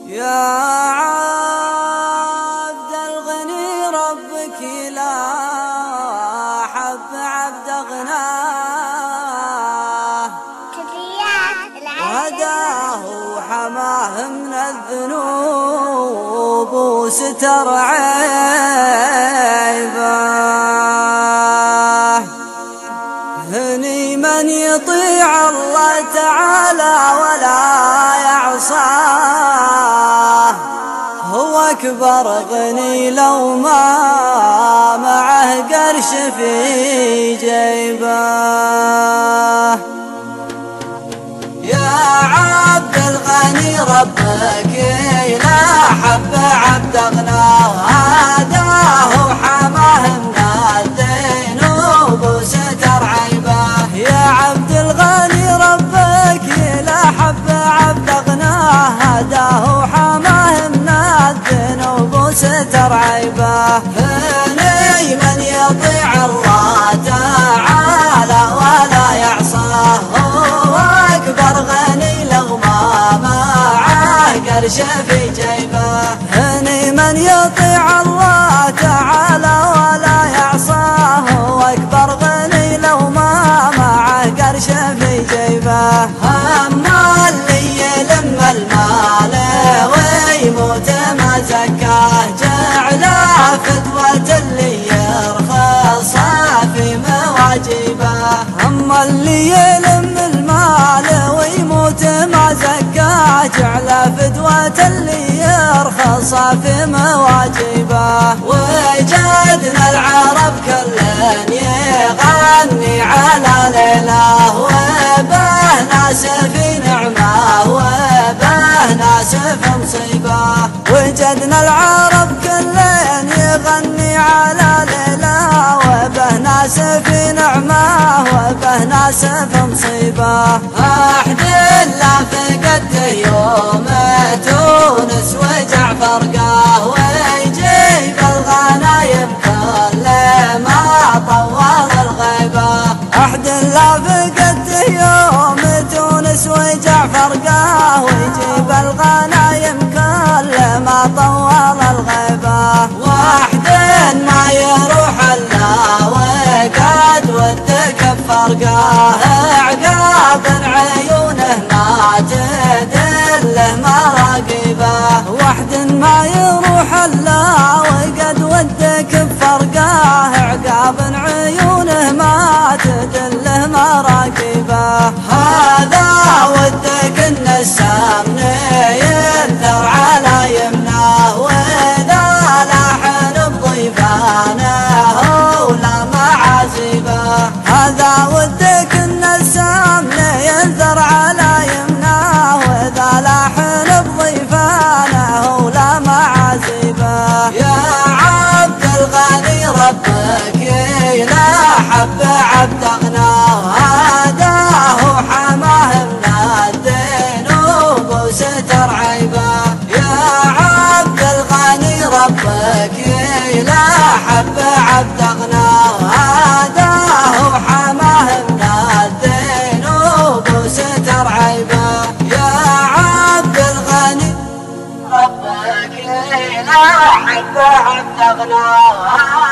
يا عبد الغني ربك لا حب عبد غناه، وهداه وحماه من الذنوب وستر عيبه. هني من يطيع الله تعالى ولا يعصاه، هو أكبر غني لو ما معه قرش في جيبه. يا عبد الغني ربك لا حب عبد غناه، هداه وحماه من الذنوب وستر عيبه. يا عبد الغني ربك لا حب عبد غناه، هداه وحماه من الذنوب وستر عيبه. هني من يطيع الله تعالى ولا يعصاه، هو أكبر غني لو ما معه قرش في جيبه. هني من يطيع الله تعالى ولا يعصاه، هو أكبر غني لو ما معه قرش في جيبه. أما اللي يلم المال ويموت ما زكاه، جعله فتوى اللي يرخص في مواجبه. أما اللي يلم المال ويموت ما زكاه، جعله فتوى اللي يرخص في مواجبه. وجدنا العرب كلن يغني على ليله، وبه ناس في نعمه وبه ناس في مصيبه. وجدنا العرب كلن يغني على ليله، وبه ناس في نعمه وبه ناس في مصيبه. أحد لا فقدته يوم تونس وجعفر قاه، ويجيب الغنايم كل ما طول الغيبه. أحد لا فقدته يوم تونس وجعفر قاه، ويجيب الغنايم كل ما طول الغيبه. واحد ما يروح الا وقد ودك بفرقاه، عقاب عيونه ما تدله مراقبه. واحد ما يروح الا وقد ودك بفرقاه، عقاب عيونه ما تدله مراقبه. هذا ودك ان السمن ينثر على يمناه، واذا لاحن بضيفانه ولا معازبه. هذا ودك ان السمن ينثر على يمناه، واذا لاحن بضيفانه ولا معازبه. يا عبد الغني ربك لا حب عبد غناه، هداه وحماه من الذنوب وستر عيبه. يا عبد الغني ربك لا حب عبد غناه، هداه وحماه من الذنوب وستر عيبه. يا عبد الغني ربك لا حب عبد غناه.